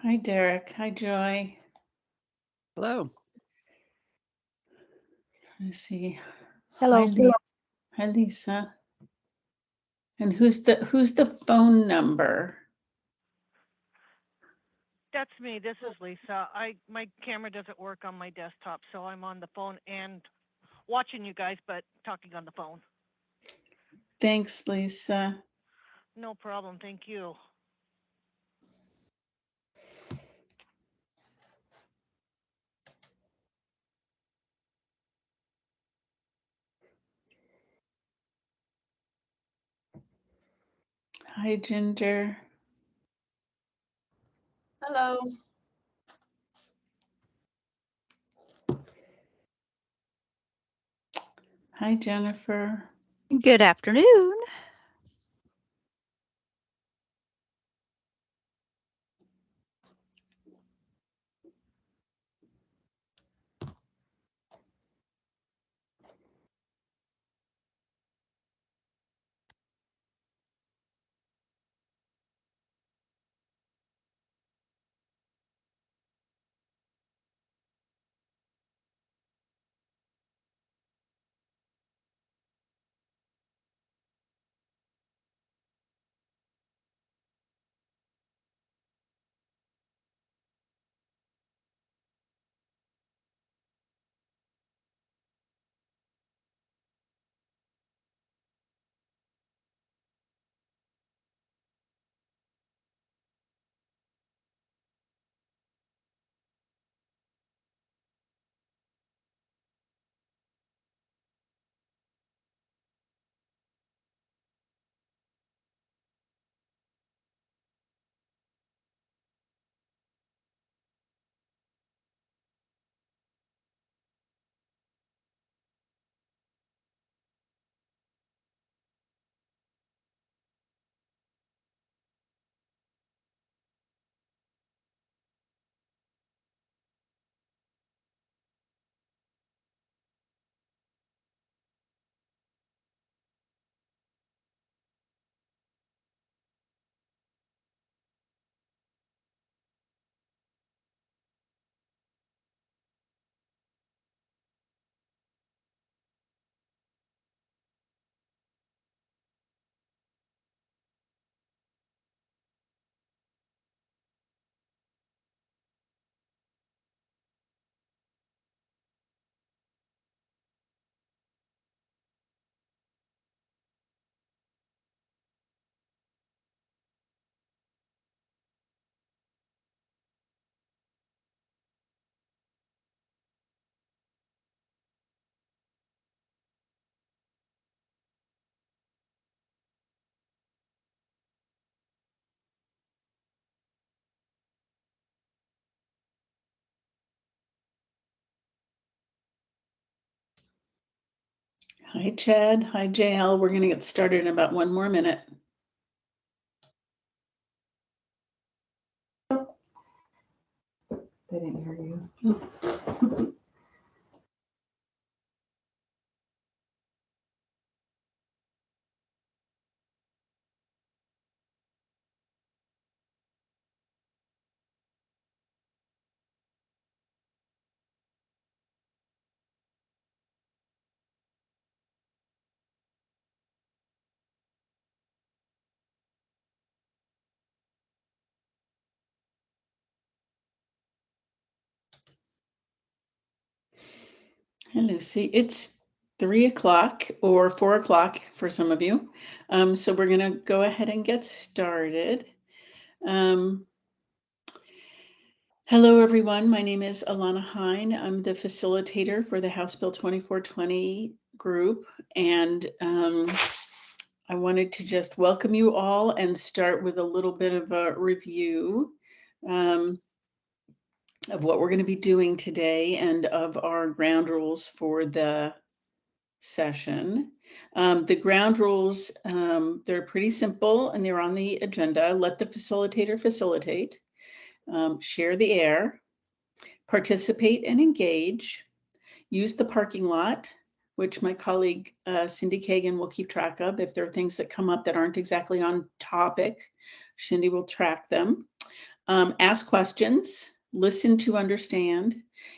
Hi, Derek. Hi, Joy. Hello. Let's see. Hi, Hello. Hi, Lisa. And who's the phone number? That's me. This is Lisa. My camera doesn't work on my desktop, so I'm on the phone and watching you guys, but talking on the phone. Thanks, Lisa. No problem. Thank you. Hi, Ginger. Hello. Hi, Jennifer. Good afternoon. Hi, Chad. Hi, JL. We're going to get started in about one more minute. They didn't hear you. Hi, Lucy. It's 3 o'clock or 4 o'clock for some of you. So we're going to go ahead and get started. Hello, everyone. My name is Alana Hine. I'm the facilitator for the House Bill 2420 group. And I wanted to just welcome you all and start with a little bit of a review of what we're going to be doing today and of our ground rules for the session. The ground rules, they're pretty simple and they're on the agenda. Let the facilitator facilitate, share the air, participate and engage, use the parking lot, which my colleague Cindy Kagan will keep track of. If there are things that come up that aren't exactly on topic, Cindy will track them. Ask questions, listen to understand,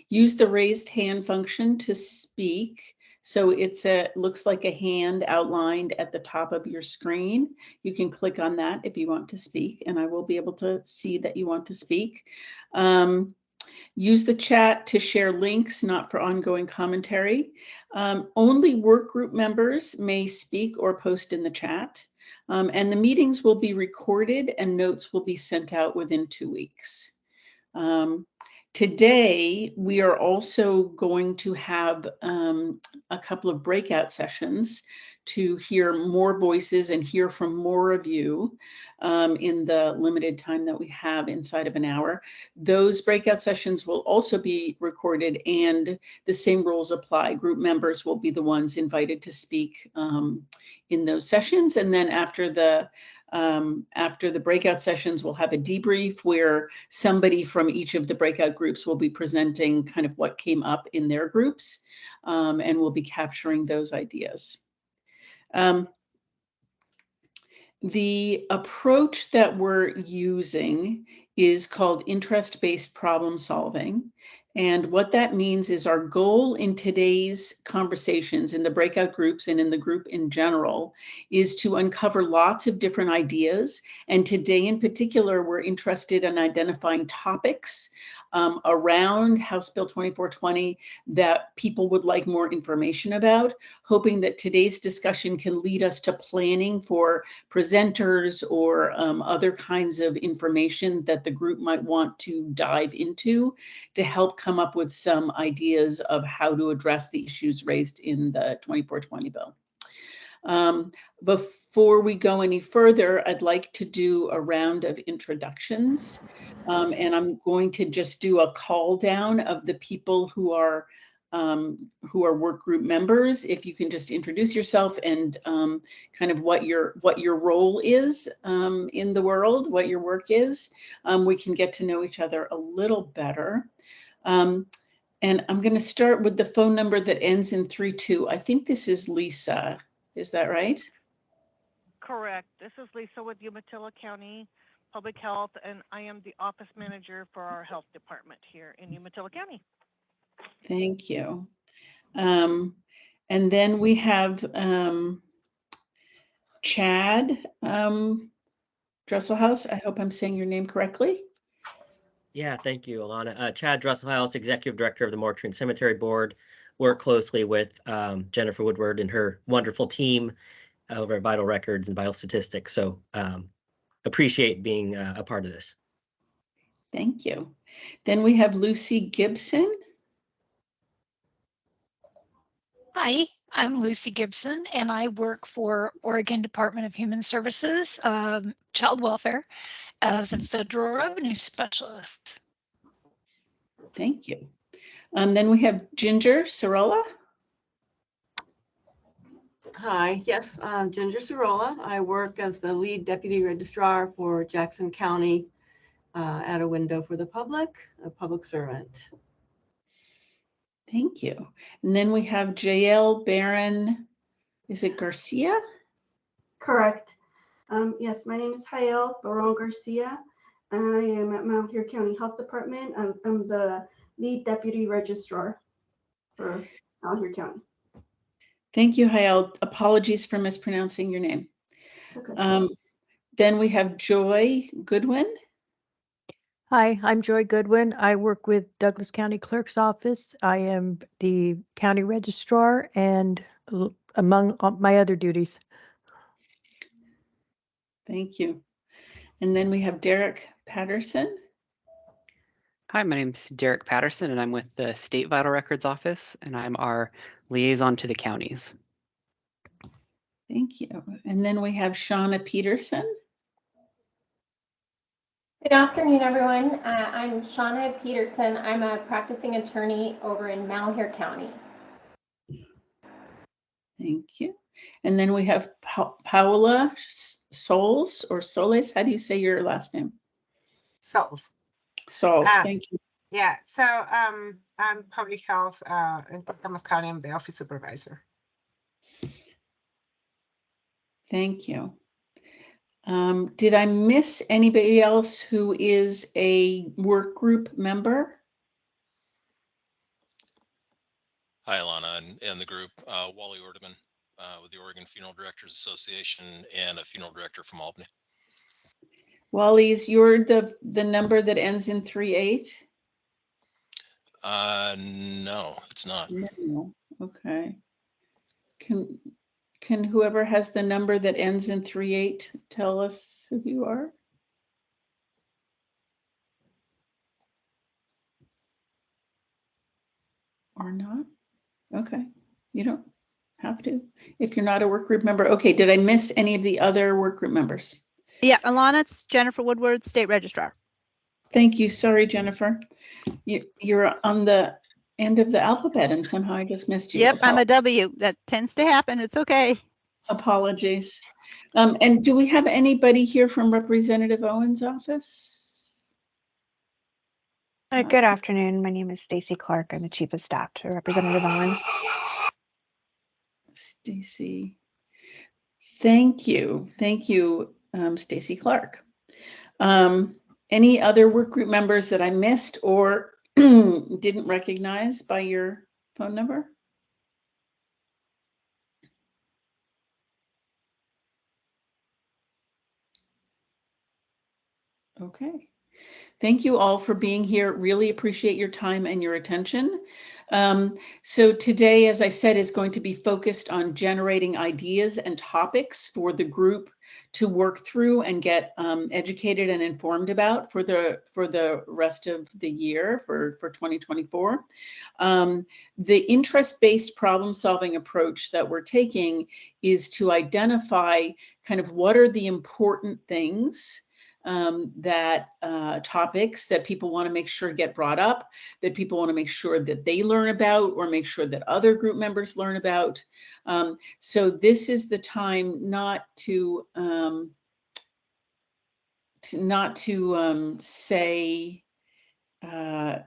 use the raised hand function to speak. So looks like a hand outlined at the top of your screen. You can click on that if you want to speak, and I will be able to see that you want to speak. Use the chat to share links, not for ongoing commentary. Only work group members may speak or post in the chat. And the meetings will be recorded and notes will be sent out within 2 weeks. Today, we are also going to have a couple of breakout sessions to hear more voices and hear from more of you in the limited time that we have inside of an hour. Those breakout sessions will also be recorded, and the same rules apply. Group members will be the ones invited to speak in those sessions. And then after the breakout sessions, we'll have a debrief where somebody from each of the breakout groups will be presenting kind of what came up in their groups, and we'll be capturing those ideas. The approach that we're using is called interest-based problem solving. And what that means is our goal in today's conversations in the breakout groups and in the group in general is to uncover lots of different ideas. And today in particular, we're interested in identifying topics around House Bill 2420 that people would like more information about, hoping that today's discussion can lead us to planning for presenters or other kinds of information that the group might want to dive into to help come up with some ideas of how to address the issues raised in the 2420 bill. Before we go any further, I'd like to do a round of introductions, and I'm going to just do a call down of the people who are work group members. If you can just introduce yourself and kind of what your role is in the world, what your work is, we can get to know each other a little better. And I'm going to start with the phone number that ends in 32. I think this is Lisa. Is that right? Correct. This is Lisa with Umatilla County Public Health, and I am the office manager for our health department here in Umatilla County. Thank you. And then we have Chad Dresselhaus. I hope I'm saying your name correctly. Yeah, thank you, Alana. Chad Dresselhaus, Executive Director of the Mortuary and Cemetery Board, work closely with Jennifer Woodward and her wonderful team over at Vital Records and Vital Statistics. So appreciate being a part of this. Thank you. Then we have Lucy Gibson. Hi, I'm Lucy Gibson, and I work for Oregon Department of Human Services, Child Welfare, as a federal revenue specialist. Thank you. Then we have Ginger Sorolla. Hi, yes, Ginger Sorolla. I work as the lead deputy registrar for Jackson County at a window for the public, a public servant. Thank you. And then we have Jael Barron. Is it Garcia? Correct. Yes, my name is Jael Barron Garcia. I am at Malheur County Health Department. I'm the lead deputy registrar for Malheur County. Thank you, Jael. Apologies for mispronouncing your name. Okay. Then we have Joy Goodwin. Hi, I'm Joy Goodwin. I work with Douglas County Clerk's Office. I am the county registrar and among my other duties. Thank you. And then we have Derek Patterson. Hi, my name's Derek Patterson, and I'm with the State Vital Records Office, and I'm our liaison to the counties. Thank you. And then we have Shauna Peterson. Good afternoon, everyone. I'm Shauna Peterson. I'm a practicing attorney over in Malheur County. Thank you. And then we have Paola Soles or Soles. How do you say your last name? Soles. Soles. Thank you. Yeah. So I'm public health in Thomas County. I'm the office supervisor. Thank you. Did I miss anybody else who is a work group member? Hi, Alana, and the group. Wally Ordeman with the Oregon Funeral Directors Association and a funeral director from Albany. Wally's, you're the number that ends in 38? No, it's not. No. Okay. Can whoever has the number that ends in 38 tell us who you are? Or not? Okay. You don't have to. If you're not a work group member. Okay. Did I miss any of the other work group members? Yeah, Alana, it's Jennifer Woodward, State Registrar. Thank you. Sorry, Jennifer. You're on the end of the alphabet and somehow I just missed you. Yep, I'm a W. That tends to happen. It's okay. Apologies. And do we have anybody here from Representative Owen's office? Good afternoon. My name is Stacy Clark. I'm the Chief of Staff to Representative Owen. Stacy. Thank you. Thank you, Stacy Clark. Any other work group members that I missed or didn't recognize by your phone number? Okay. Thank you all for being here. Really appreciate your time and your attention. So today, as I said, is going to be focused on generating ideas and topics for the group to work through and get educated and informed about for the rest of the year for 2024. The interest-based problem-solving approach that we're taking is to identify kind of what are the important things topics that people want to make sure get brought up, that people want to make sure that they learn about or make sure that other group members learn about. So this is the time not to say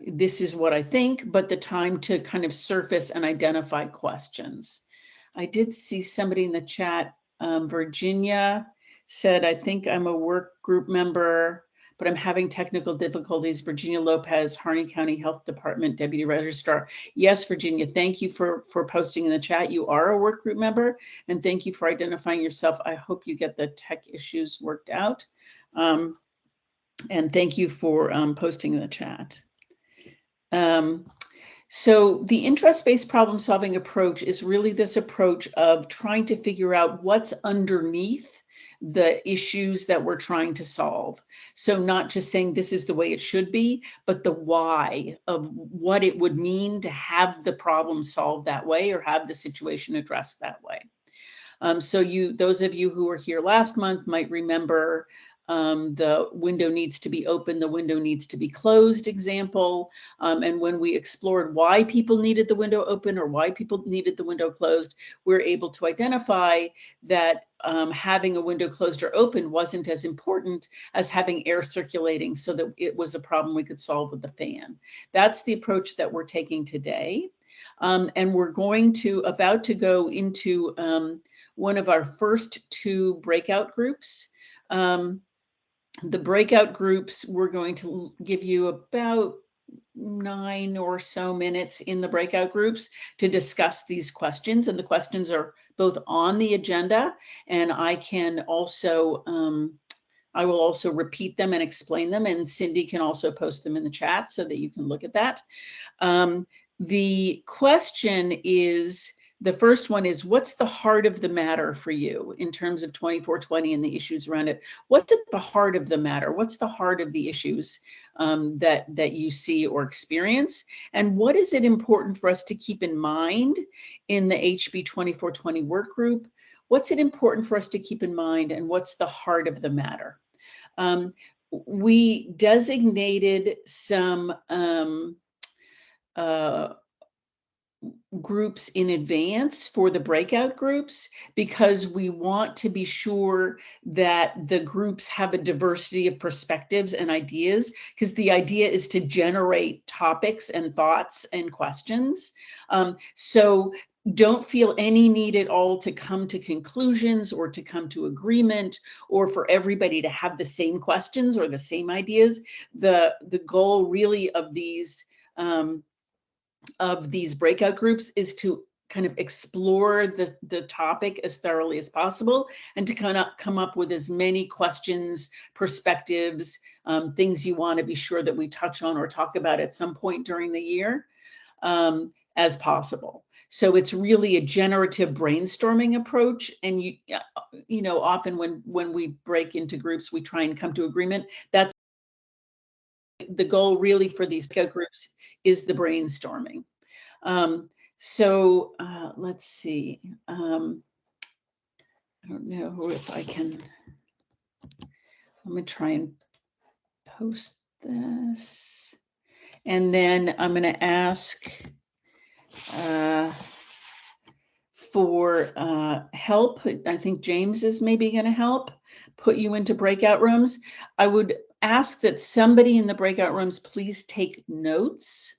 this is what I think, but the time to kind of surface and identify questions. I did see somebody in the chat, Virginia, said, I think I'm a work group member, but I'm having technical difficulties. Virginia Lopez, Harney County Health Department Deputy Registrar. Yes, Virginia, thank you for posting in the chat. You are a work group member, and thank you for identifying yourself. I hope you get the tech issues worked out. And thank you for posting in the chat. So the interest-based problem-solving approach is really this approach of trying to figure out what's underneath the issues that we're trying to solve. So not just saying this is the way it should be, but the why of what it would mean to have the problem solved that way or have the situation addressed that way. So those of you who were here last month might remember the window needs to be open, the window needs to be closed example. And when we explored why people needed the window open or why people needed the window closed, we're able to identify that having a window closed or open wasn't as important as having air circulating so that it was a problem we could solve with the fan. That's the approach that we're taking today. And we're about to go into one of our first two breakout groups. The breakout groups, we're going to give you about 9 or so minutes in the breakout groups to discuss these questions. And the questions are both on the agenda, and I will also repeat them and explain them, and Cindy can also post them in the chat so that you can look at that. The question is, the first one is, what's the heart of the matter for you in terms of 2420 and the issues around it? What's at the heart of the matter? What's the heart of the issues that you see or experience? And what is it important for us to keep in mind in the HB 2420 work group? What's it important for us to keep in mind, and what's the heart of the matter? We designated some groups in advance for the breakout groups because we want to be sure that the groups have a diversity of perspectives and ideas, because the idea is to generate topics and thoughts and questions. So don't feel any need at all to come to conclusions or to come to agreement or for everybody to have the same questions or the same ideas. The goal really of these breakout groups is to kind of explore the topic as thoroughly as possible and to kind of come up with as many questions, perspectives, things you want to be sure that we touch on or talk about at some point during the year as possible. So it's really a generative brainstorming approach. And you know, often when we break into groups, we try and come to agreement. That's the goal really for these breakout groups, is the brainstorming. So let's see. I don't know if I can. Let me try and post this. And then I'm going to ask for help. I think James is maybe going to help put you into breakout rooms. I would ask that somebody in the breakout rooms please take notes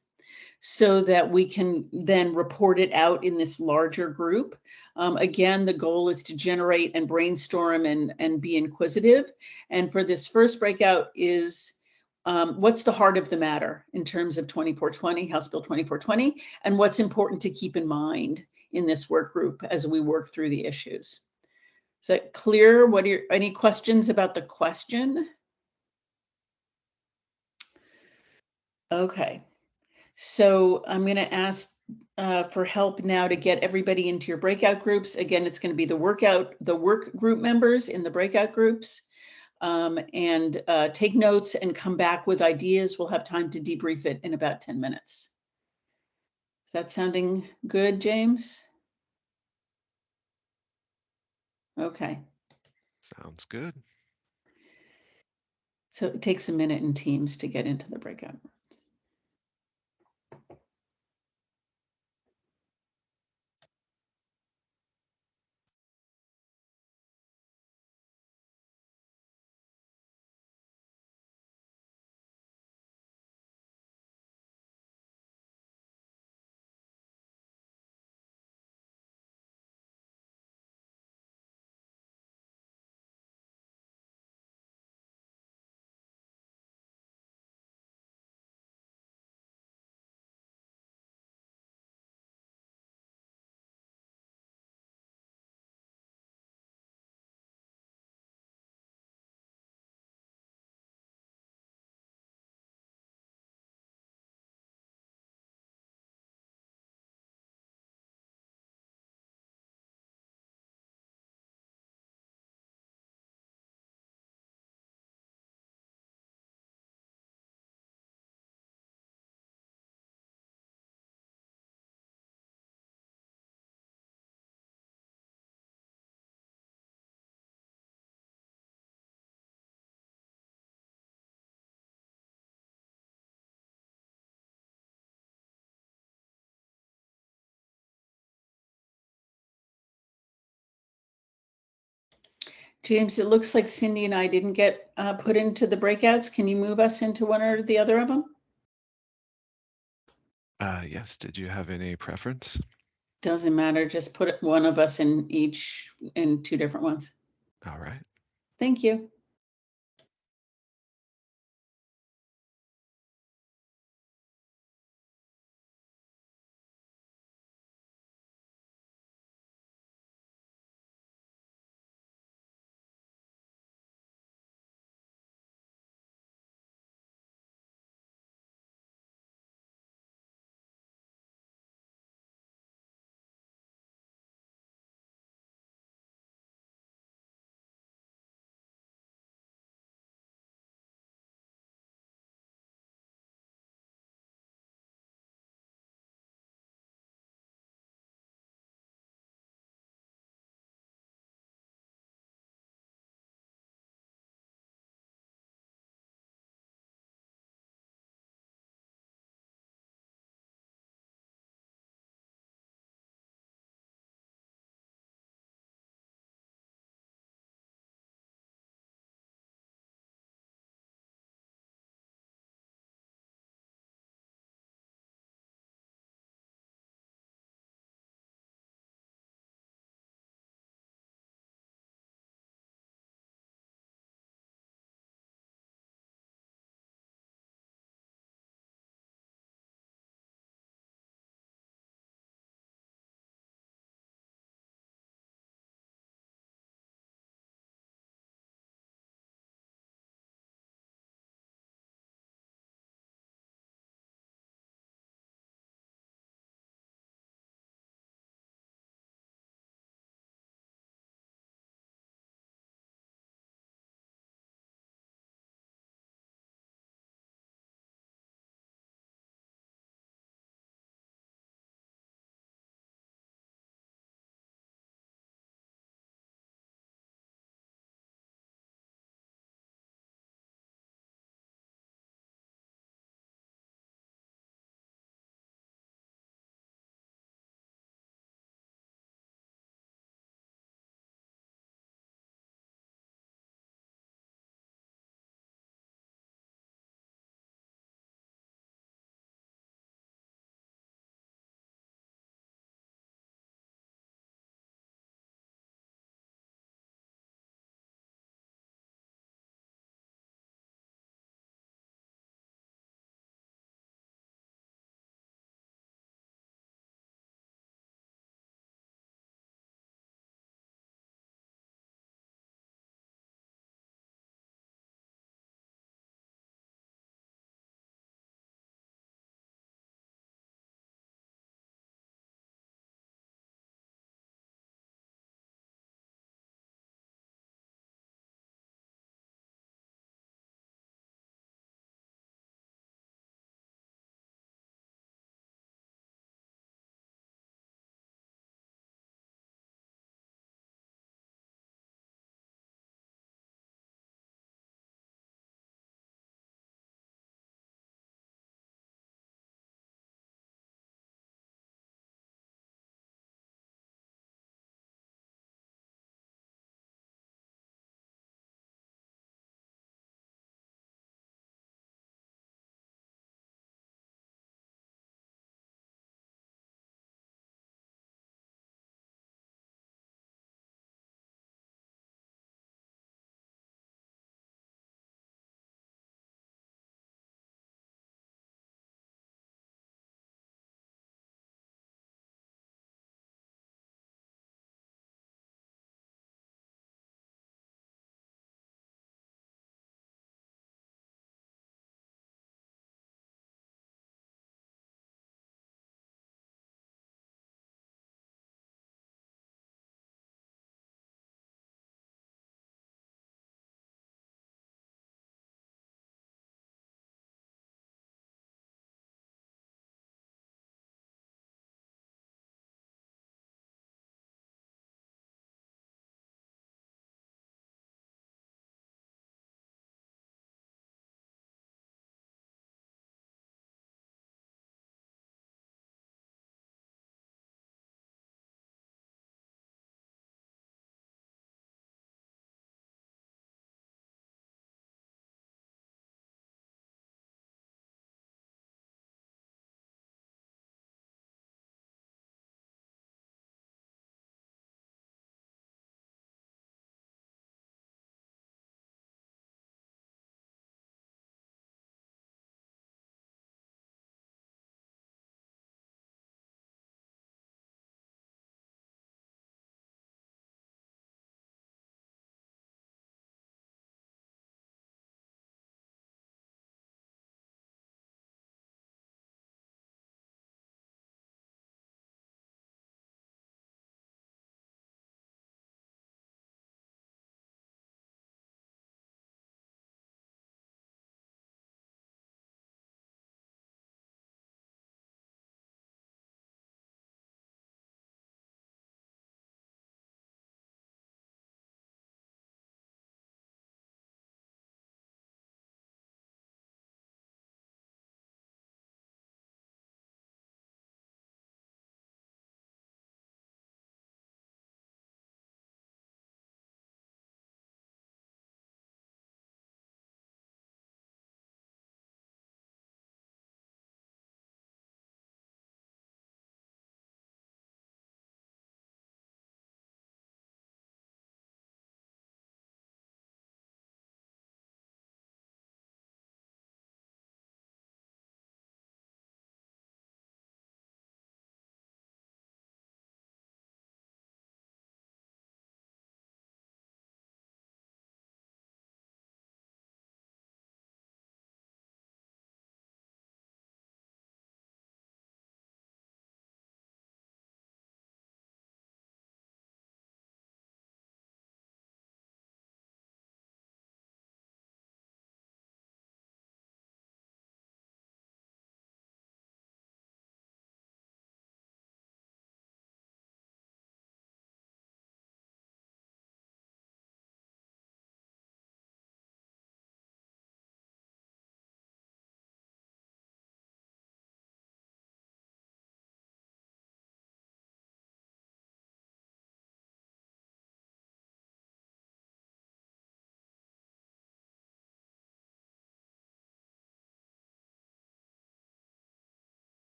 so that we can then report it out in this larger group. Again, the goal is to generate and brainstorm and be inquisitive. And for this first breakout is what's the heart of the matter in terms of 2420, House Bill 2420, and what's important to keep in mind in this work group as we work through the issues. Is that clear? What are any questions about the question? Okay. So I'm going to ask for help now to get everybody into your breakout groups. Again, it's going to be the work group members in the breakout groups, and take notes and come back with ideas. We'll have time to debrief it in about 10 minutes. Is that sounding good, James? Okay. Sounds good. So it takes a minute in Teams to get into the breakout. James, it looks like Cindy and I didn't get put into the breakouts. Can you move us into one or the other of them? Yes, did you have any preference? Doesn't matter, just put one of us in two different ones. All right. Thank you.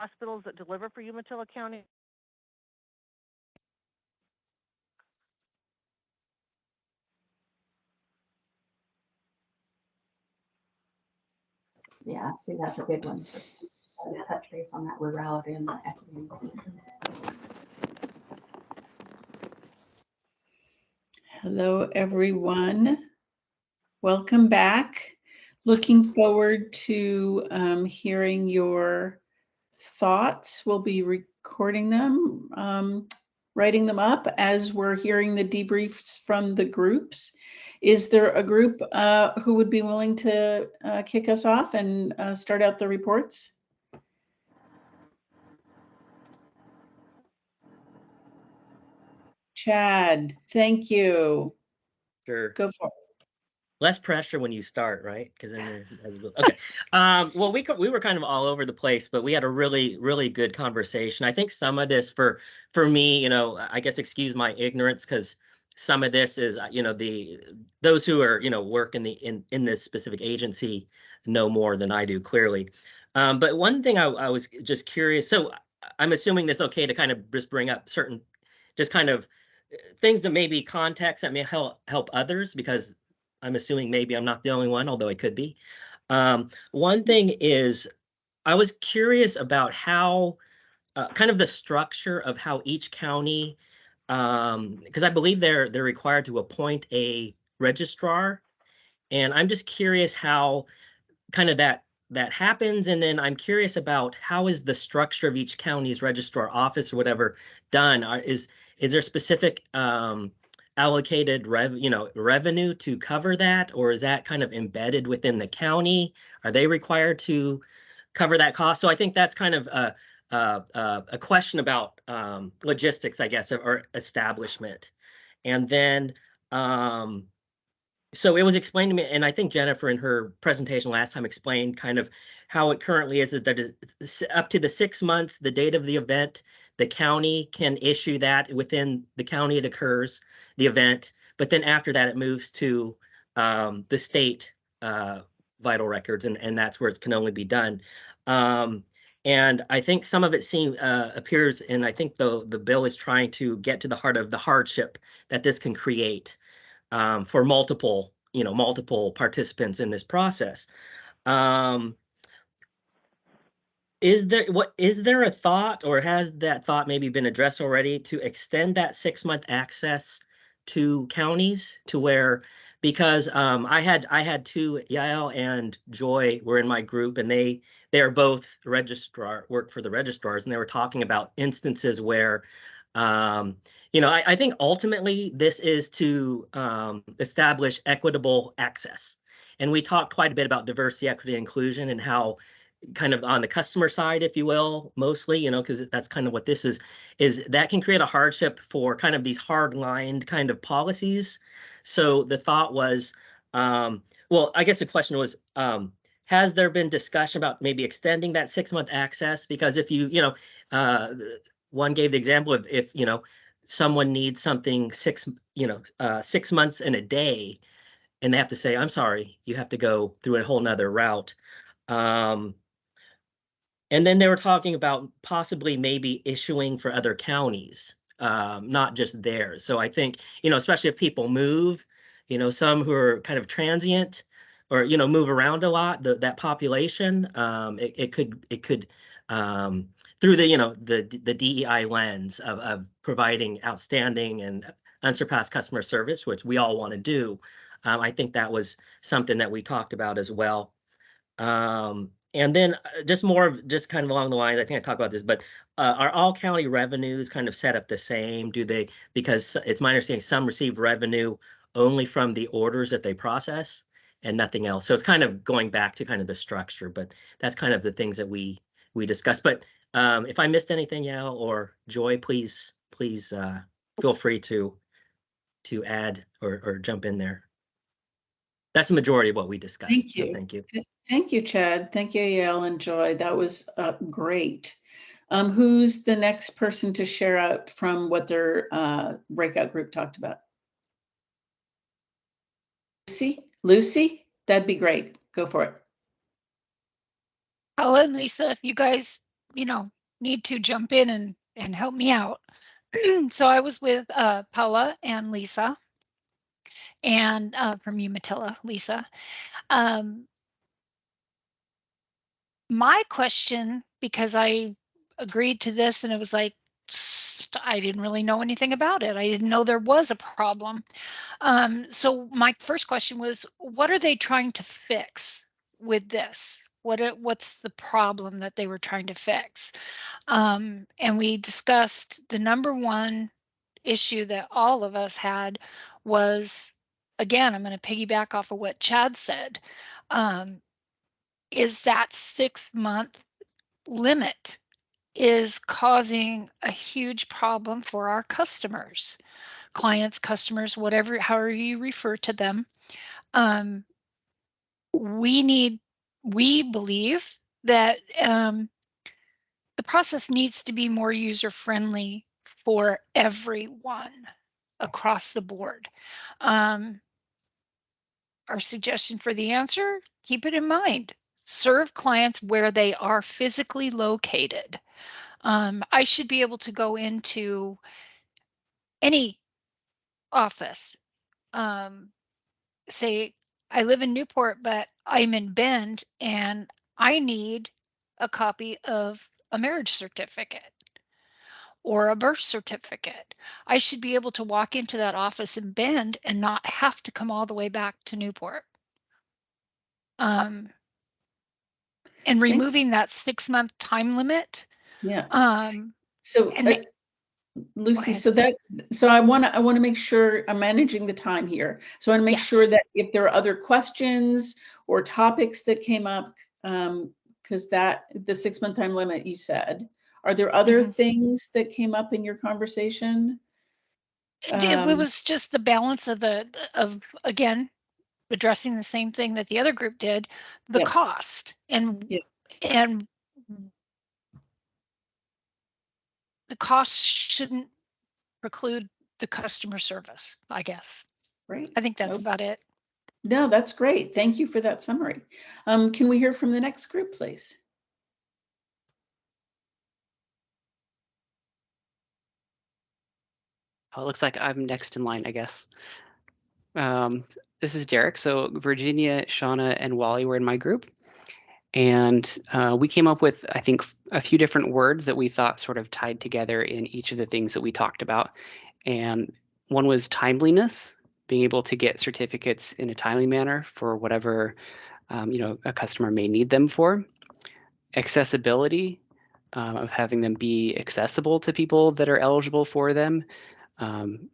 hospitals that deliver for Umatilla County? Yeah, see, that's a big one. Touch base on that rurality and the equity inclusion. Hello, everyone. Welcome back. Looking forward to hearing your thoughts. We'll be recording them, writing them up as we're hearing the debriefs from the groups. Is there a group who would be willing to kick us off and start out the reports? Chad, thank you. Sure. Go for it. Less pressure when you start, right? Because then okay. Well, we were kind of all over the place, but we had a really good conversation. I think some of this for me, you know, I guess excuse my ignorance, because some of this is, you know, those who are, you know, work in this specific agency know more than I do, clearly. But one thing I was just curious. So I'm assuming this okay to kind of just bring up certain, just kind of things that maybe context that may help others, because I'm assuming maybe I'm not the only one, although I could be. One thing is, I was curious about how, kind of the structure of how each county, because I believe they're required to appoint a registrar, and I'm just curious how kind of that happens. And then I'm curious about how is the structure of each county's registrar office or whatever done? Is there specific allocated revenue to cover that, or is that kind of embedded within the county? Are they required to cover that cost? So I think that's kind of a question about logistics, I guess, or establishment. And then so it was explained to me, and I think Jennifer in her presentation last time explained kind of how it currently is, that is up to the 6 months, the date of the event, the county can issue that. Within the county it occurs, the event, but then after that it moves to the state vital records, and that's where it can only be done. And I think some of it appears, and I think the bill is trying to get to the heart of the hardship that this can create for multiple participants in this process. Is there a thought, or has that thought maybe been addressed already, to extend that 6-month access to counties, to where, because I had two, Yael and Joy were in my group, and they are both work for the registrars, and they were talking about instances where I think ultimately this is to establish equitable access. And we talked quite a bit about diversity, equity, and inclusion, and how kind of on the customer side, if you will, mostly, because that's kind of what this is that can create a hardship for kind of these hard-lined kind of policies. So the thought was, well, I guess the question was, has there been discussion about maybe extending that 6-month access? Because if one gave the example of if someone needs something 6 months in a day, and they have to say, I'm sorry, you have to go through a whole nother route. And then they were talking about possibly maybe issuing for other counties, not just theirs. So I think, especially if people move, some who are kind of transient or, move around a lot, that population, it could through the DEI lens of providing outstanding and unsurpassed customer service, which we all want to do. I think that was something that we talked about as well. And then just kind of along the lines, I think I talked about this, but are all county revenues kind of set up the same? Because it's my understanding some receive revenue only from the orders that they process and nothing else. So it's kind of going back to kind of the structure, but that's kind of the things that we discussed. But if I missed anything, Yael or Joy, please feel free to add or jump in there. That's the majority of what we discussed. Thank you. So thank you. Thank you, Chad. Thank you, Yael and Joy. That was great. Who's the next person to share out from what their breakout group talked about? Lucy? That'd be great. Go for it. Paula and Lisa, if you guys need to jump in and help me out. So I was with Paula and Lisa, and from Umatilla, Lisa. My question, because I agreed to this and it was like, I didn't really know anything about it. I didn't know there was a problem. So my first question was, what are they trying to fix with this? What's the problem that they were trying to fix? And we discussed the number one issue that all of us had was, again, I'm going to piggyback off of what Chad said, is that 6-month limit is causing a huge problem for our customers, clients, customers, whatever, however you refer to them. We believe that the process needs to be more user-friendly for everyone across the board. Our suggestion for the answer, keep it in mind. Serve clients where they are physically located. I should be able to go into any office. Say, I live in Newport, but I'm in Bend and I need a copy of a marriage certificate or a birth certificate. I should be able to walk into that office in Bend and not have to come all the way back to Newport. And removing that 6-month time limit. Yeah. So Lucy, so I want to make sure I'm managing the time here. So I want to make sure that if there are other questions or topics that came up, because the 6-month time limit you said, are there other things that came up in your conversation? It was just the balance of again, addressing the same thing that the other group did, the cost and the cost shouldn't preclude the customer service, I guess. Right. I think that's about it. No, that's great. Thank you for that summary. Can we hear from the next group, please? Oh, it looks like I'm next in line, I guess. This is Derek. So Virginia, Shauna, and Wally were in my group. And we came up with, I think, a few different words that we thought sort of tied together in each of the things that we talked about. And one was timeliness, being able to get certificates in a timely manner for whatever a customer may need them for. Accessibility, of having them be accessible to people that are eligible for them. And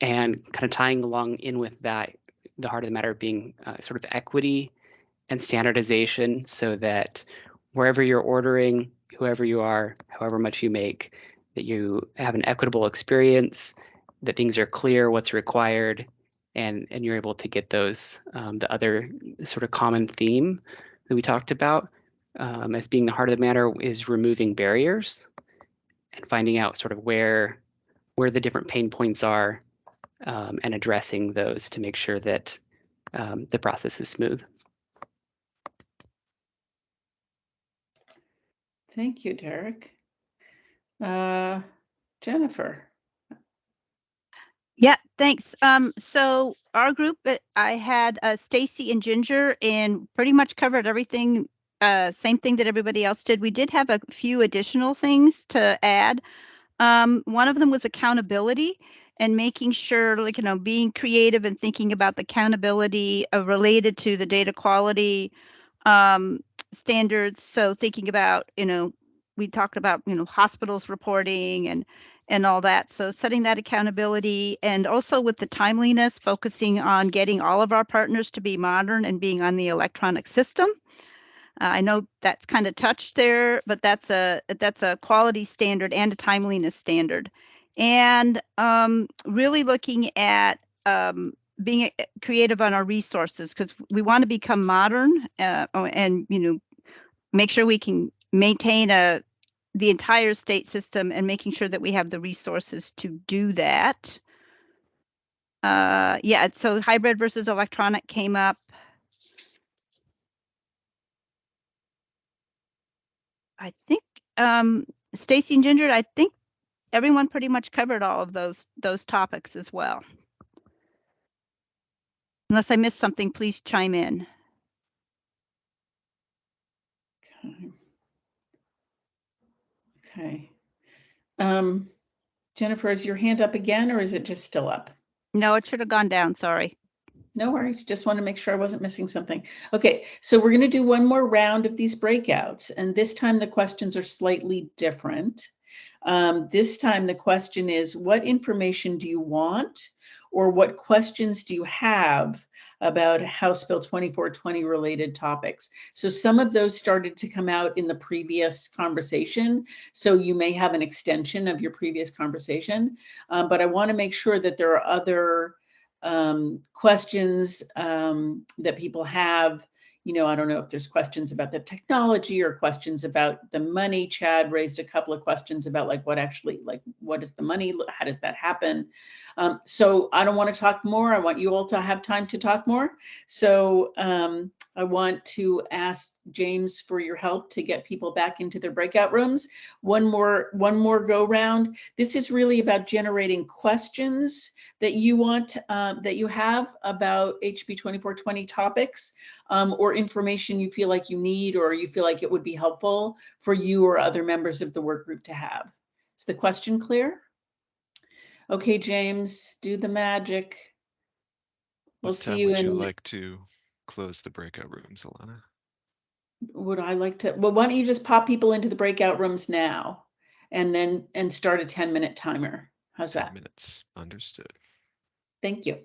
kind of tying along in with that, the heart of the matter being sort of equity and standardization, so that wherever you're ordering, whoever you are, however much you make, that you have an equitable experience, that things are clear, what's required, and you're able to get those. The other sort of common theme that we talked about as being the heart of the matter is removing barriers and finding out sort of where the different pain points are, and addressing those to make sure that the process is smooth. Thank you, Derek. Jennifer. Yeah, thanks. So our group, I had Stacy and Ginger, and pretty much covered everything. Same thing that everybody else did. We did have a few additional things to add. One of them was accountability and making sure, like, being creative and thinking about the accountability related to the data quality standards. So thinking about, we talked about, hospitals reporting and all that. So setting that accountability, and also with the timeliness, focusing on getting all of our partners to be modern and being on the electronic system. I know that's kind of touched there, but that's a quality standard and a timeliness standard. And really looking at being creative on our resources, because we want to become modern and make sure we can maintain the entire state system, and making sure that we have the resources to do that. Yeah, so hybrid versus electronic came up. I think Stacy and Ginger, I think everyone pretty much covered all of those topics as well. Unless I missed something, please chime in. Okay. Okay. Jennifer, is your hand up again, or is it just still up? No, it should have gone down. Sorry. No worries. Just want to make sure I wasn't missing something. Okay, so we're going to do one more round of these breakouts, and this time the questions are slightly different. This time the question is, what information do you want, or what questions do you have about House Bill 2420 related topics? So some of those started to come out in the previous conversation, so you may have an extension of your previous conversation, but I want to make sure that there are other questions that people have. You know, I don't know if there's questions about the technology or questions about the money. Chad raised a couple of questions about like what actually, like what is the money? How does that happen? So I don't want to talk more. I want you all to have time to talk more. So I want to ask James for your help to get people back into their breakout rooms. One more go round. This is really about generating questions that you want, that you have about HB 2420 topics, or information you feel like you need, or you feel like it would be helpful for you or other members of the work group to have. Is the question clear? Okay, James, do the magic. We'll What see time you would you in. like to close the breakout rooms, Alana? Would I like to? Well, why don't you just pop people into the breakout rooms now, and start a 10-minute timer? How's 10 that? minutes. Understood. Thank you.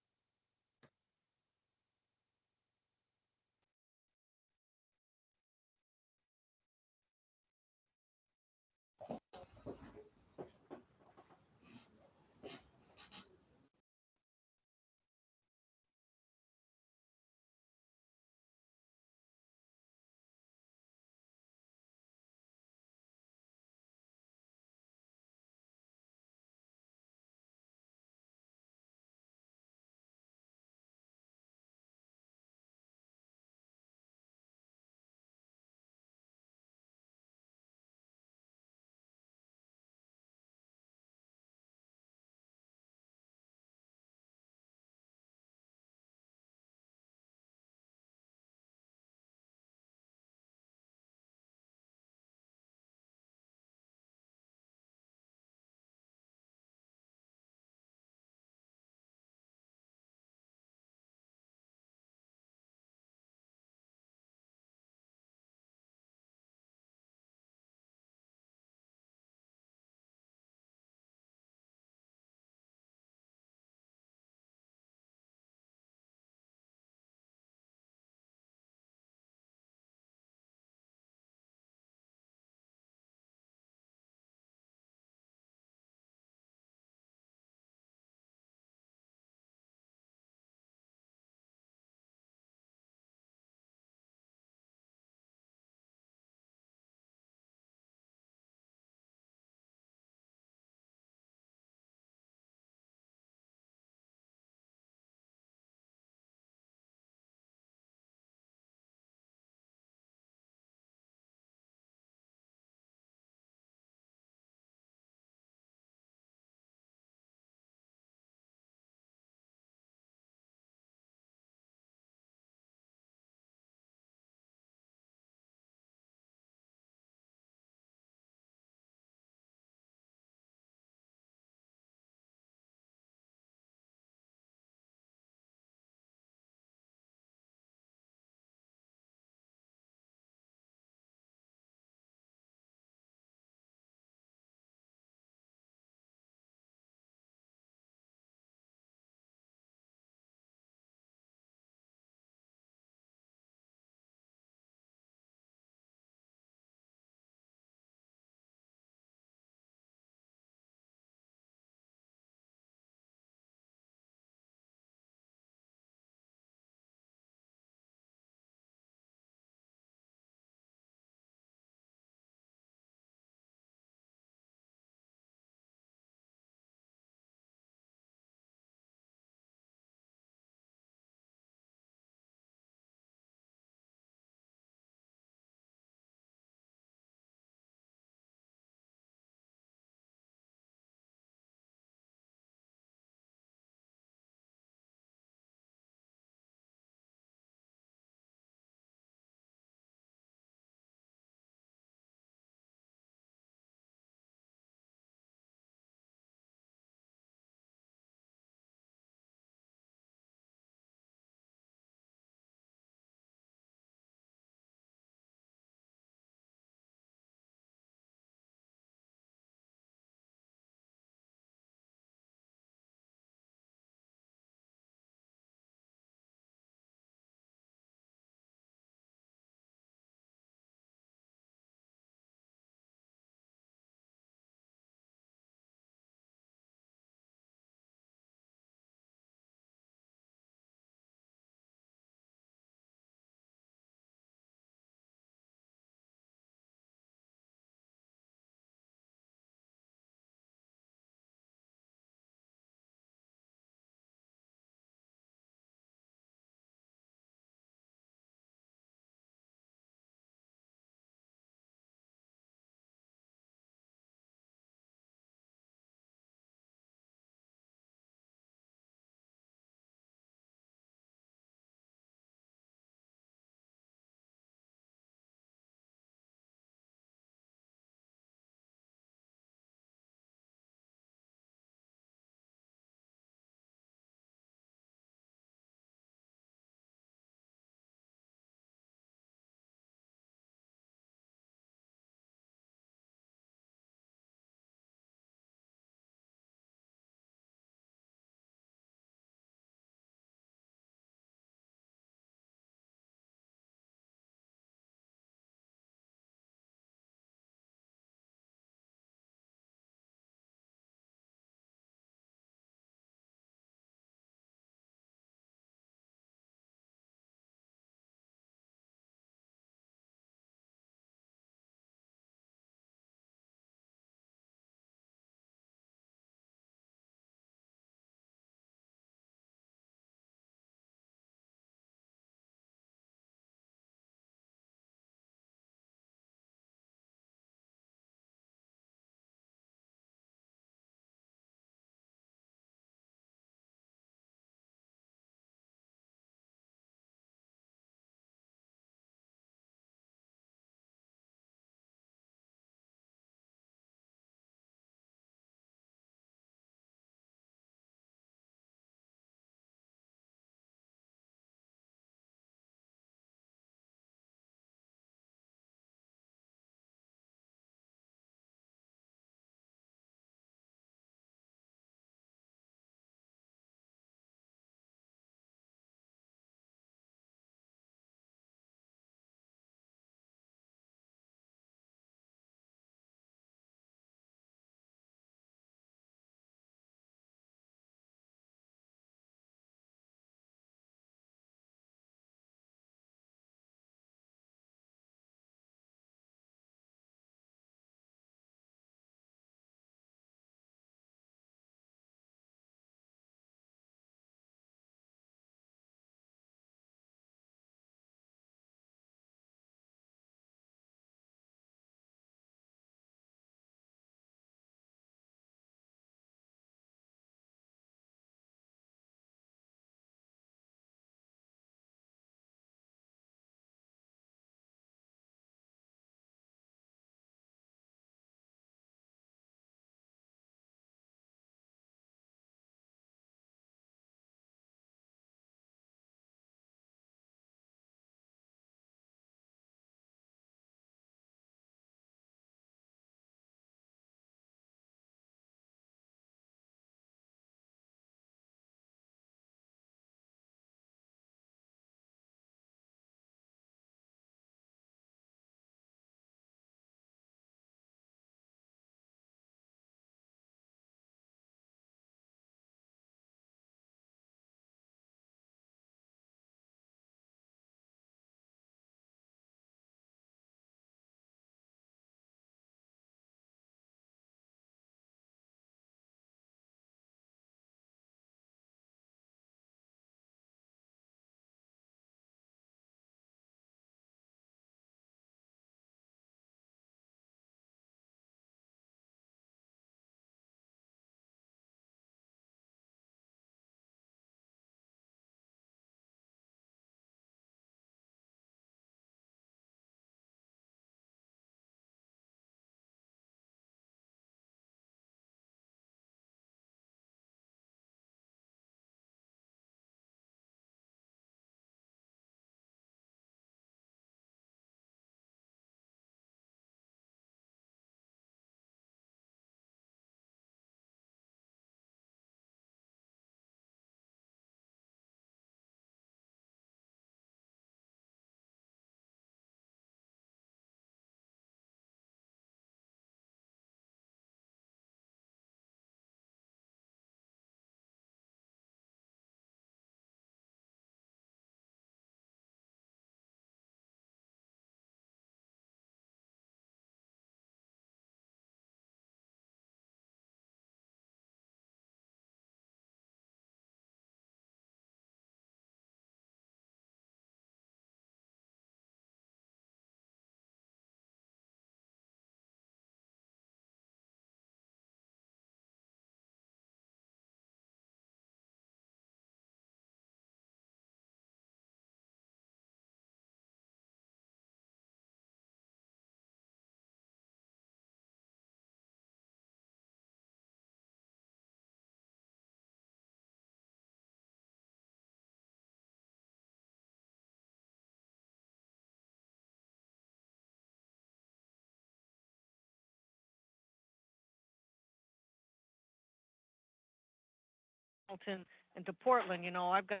Hamilton into Portland, you know, I've got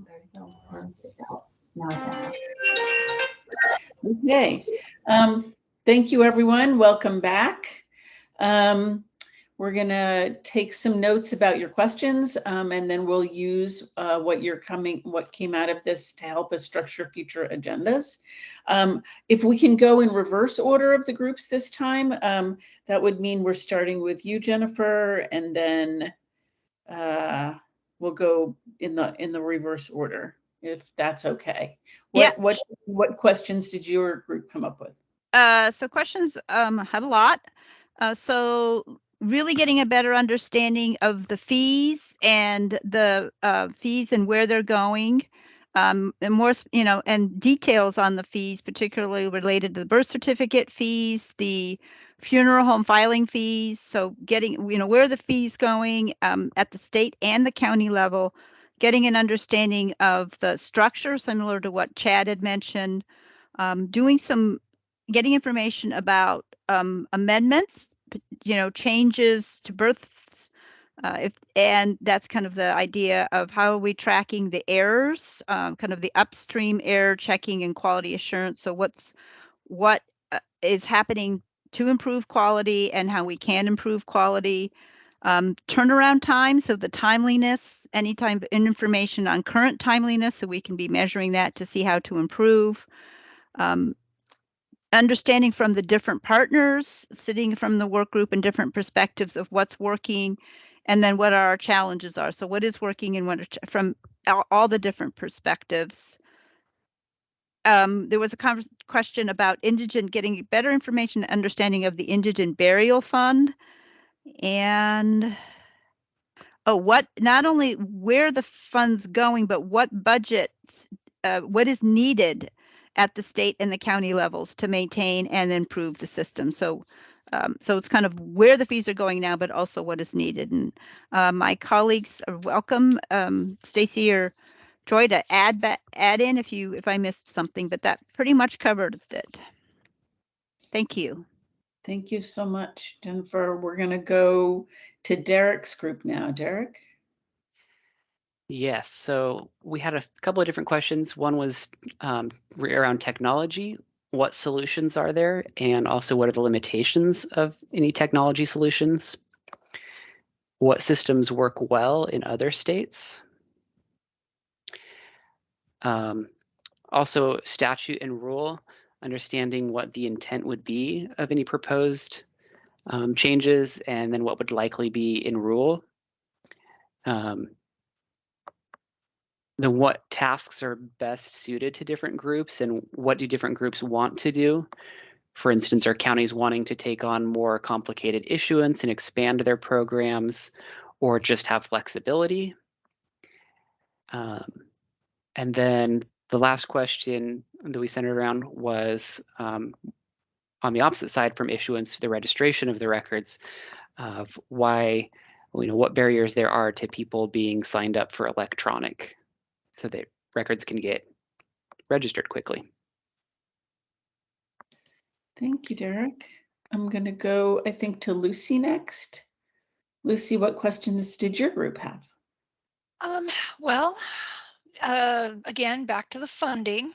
There you go. Or it's out. Now it's out. Okay. Thank you, everyone. Welcome back. We're going to take some notes about your questions, and then we'll use what came out of this to help us structure future agendas. If we can go in reverse order of the groups this time, that would mean we're starting with you, Jennifer, and then we'll go in the reverse order, if that's okay. What questions did your group come up with? So questions had a lot. So really getting a better understanding of the fees and the fees and where they're going, and more, you know, and details on the fees, particularly related to the birth certificate fees, the funeral home filing fees. So getting, you know, where are the fees going at the state and the county level, getting an understanding of the structure, similar to what Chad had mentioned, getting information about amendments, you know, changes to births, and that's kind of the idea of how are we tracking the errors, kind of the upstream error checking and quality assurance. So what is happening to improve quality and how we can improve quality. Turnaround time, so the timeliness, any type of information on current timeliness, so we can be measuring that to see how to improve. Understanding from the different partners, sitting from the work group and different perspectives of what's working, and then what our challenges are. So what is working and what from all the different perspectives. There was a question about indigent, getting better information and understanding of the Indigent Burial Fund. And what, not only where the fund's going, but what budgets, what is needed at the state and the county levels to maintain and improve the system. So so it's kind of where the fees are going now, but also what is needed. And my colleagues are welcome, Stacy or Joy, to add in if I missed something, but that pretty much covered it. Thank you. Thank you so much, Jennifer. We're going to go to Derek's group now. Derek? Yes, so we had a couple of different questions. One was around technology. What solutions are there? And also, what are the limitations of any technology solutions? What systems work well in other states? Also, statute and rule, understanding what the intent would be of any proposed changes, and then what would likely be in rule. Then what tasks are best suited to different groups, and what do different groups want to do? For instance, are counties wanting to take on more complicated issuance and expand their programs, or just have flexibility? And then the last question that we centered around was on the opposite side from issuance to the registration of the records, of why, you know, what barriers there are to people being signed up for electronic so that records can get registered quickly. Thank you, Derek. I'm going to go, I think, to Lucy next. Lucy, what questions did your group have? Well, again, back to the funding,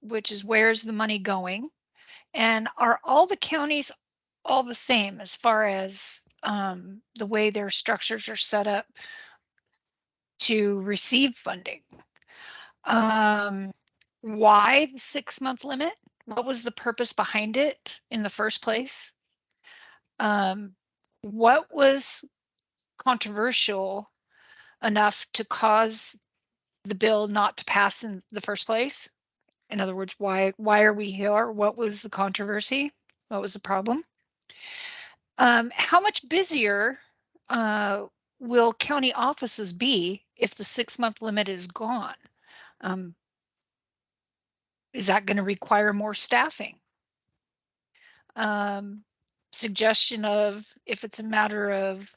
which is where's the money going? And are all the counties all the same as far as the way their structures are set up to receive funding? Why the 6-month limit? What was the purpose behind it in the first place? What was controversial enough to cause the bill not to pass in the first place? In other words, why are we here? What was the controversy? What was the problem? How much busier will county offices be if the 6-month limit is gone? Is that going to require more staffing? Suggestion of if it's a matter of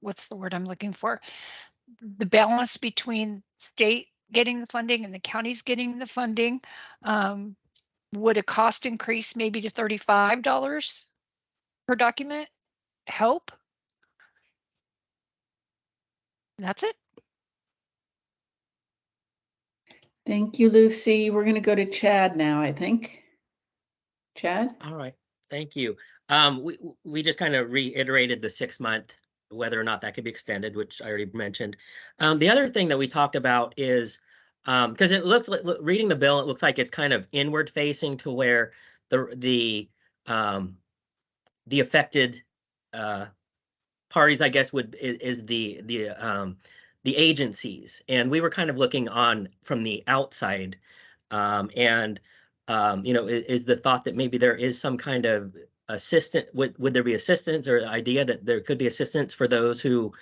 what's the word I'm looking for? the balance between state getting the funding and the counties getting the funding. Would a cost increase maybe to $35 per document help? That's it. Thank you, Lucy. We're going to go to Chad now, I think. Chad? All right, thank you. We just kind of reiterated the 6-month, whether or not that could be extended, which I already mentioned. The other thing that we talked about is, because it looks like, reading the bill, it looks like it's kind of inward facing to where the affected parties, I guess, is the agencies, and we were kind of looking on from the outside, is the thought that maybe there is some kind of would there be assistance, or idea that there could be assistance for those who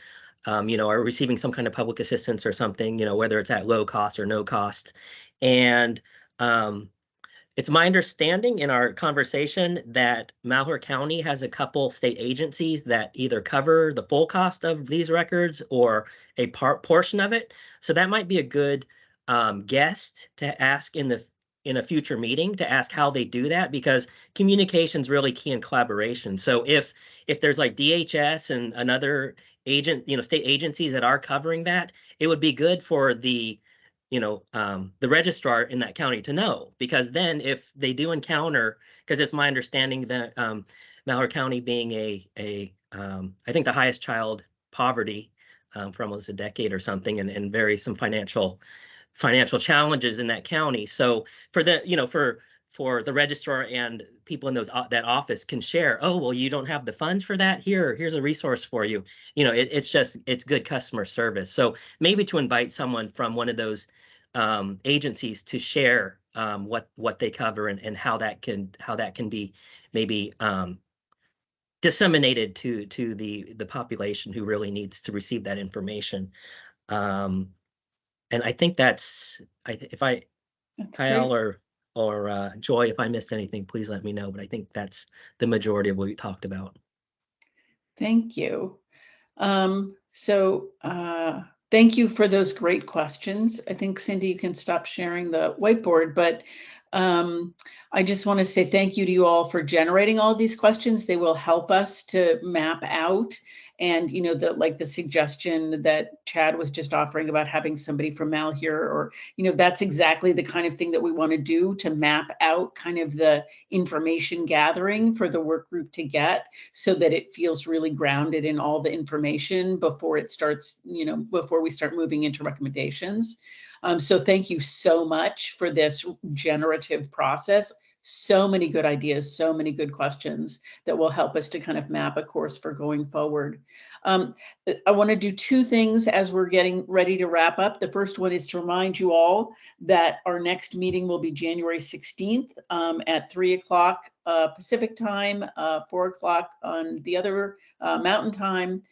are receiving some kind of public assistance or something, whether it's at low cost or no cost. And it's my understanding in our conversation that Malheur County has a couple state agencies that either cover the full cost of these records or a portion of it. So that might be a good guest to ask in a future meeting, to ask how they do that, because communication's really key in collaboration. So if there's like DHS and another state agencies that are covering that, it would be good for the registrar in that county to know, because then if they do encounter, because it's my understanding that Malheur County being I think the highest child poverty for almost a decade or something, and some financial challenges in that county. So for the registrar and people in that office can share, oh, well, you don't have the funds for that, here's a resource for you. It's good customer service. So maybe to invite someone from one of those agencies to share what they cover, and how that can be maybe disseminated to the population who really needs to receive that information. And I think that's, Kyle or Joy, if I missed anything, please let me know. But I think that's the majority of what we talked about. Thank you. Thank you for those great questions. I think, Cindy, you can stop sharing the whiteboard, but I just want to say thank you to you all for generating all these questions. They will help us to map out, and the suggestion that Chad was just offering about having somebody from Malheur, or that's exactly the kind of thing that we want to do, to map out kind of the information gathering for the work group to get, so that it feels really grounded in all the information before it starts, before we start moving into recommendations. So thank you so much for this generative process. So many good ideas, so many good questions that will help us to kind of map a course for going forward. I want to do two things as we're getting ready to wrap up. The first one is to remind you all that our next meeting will be January 16th at 3 o'clock Pacific time, 4 o'clock on the other Mountain time.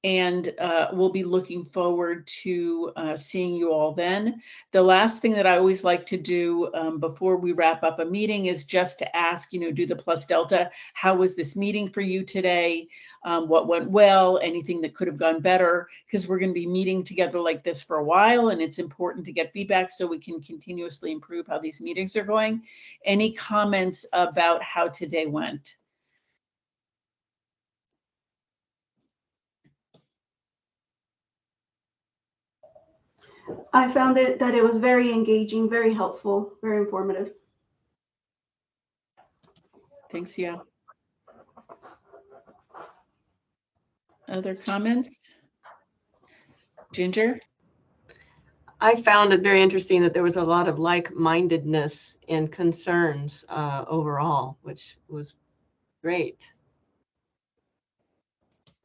And we'll be looking forward to seeing you all then. The last thing that I always like to do before we wrap up a meeting is just to ask, do the plus delta. How was this meeting for you today? What went well? Anything that could have gone better? Because we're going to be meeting together like this for a while, and it's important to get feedback so we can continuously improve how these meetings are going. Any comments about how today went? I found that it was very engaging, very helpful, very informative. Thanks, yeah. Other comments? Ginger? I found it very interesting that there was a lot of like-mindedness and concerns overall, which was great.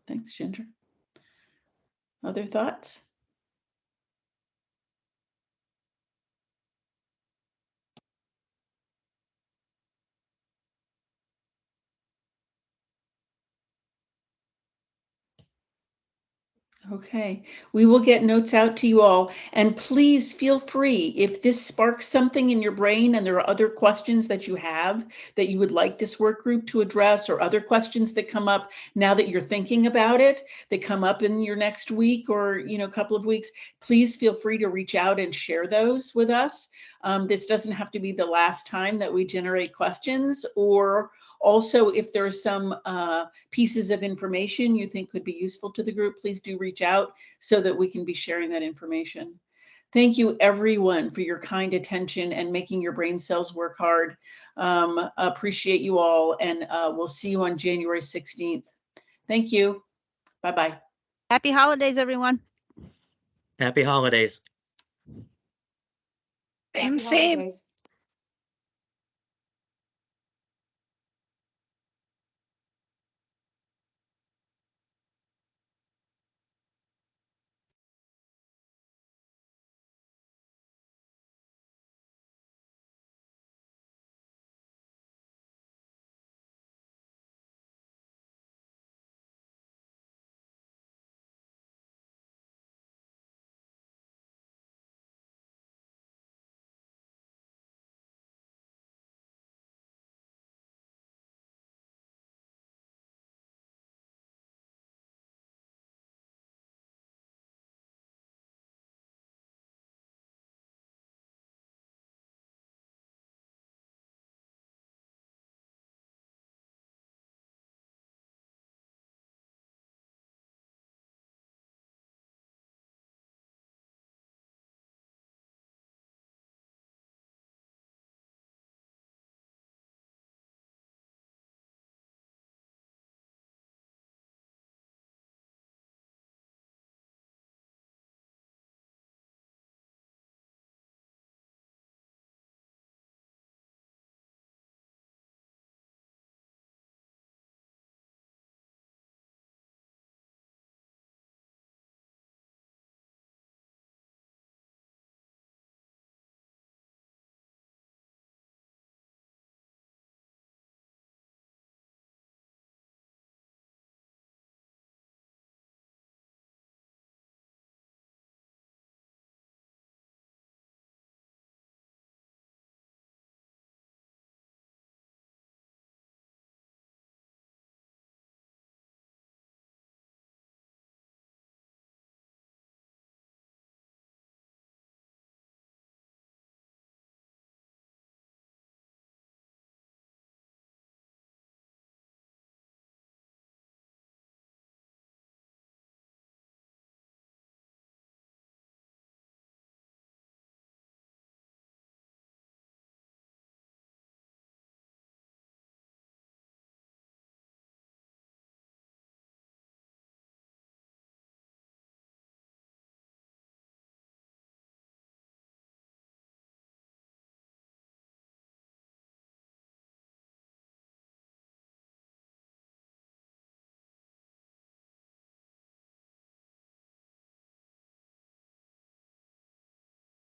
Thanks, Ginger. Other thoughts? Okay, we will get notes out to you all, and please feel free, if this sparks something in your brain and there are other questions that you have that you would like this work group to address, or other questions that come up now that you're thinking about it, that come up in your next week or, you know, couple of weeks, please feel free to reach out and share those with us. This doesn't have to be the last time that we generate questions, or also if there are some pieces of information you think could be useful to the group, please do reach out so that we can be sharing that information. Thank you everyone for your kind attention and making your brain cells work hard. Appreciate you all, and we'll see you on January 16th. Thank you. Bye-bye. Happy holidays, everyone. Happy holidays. Same.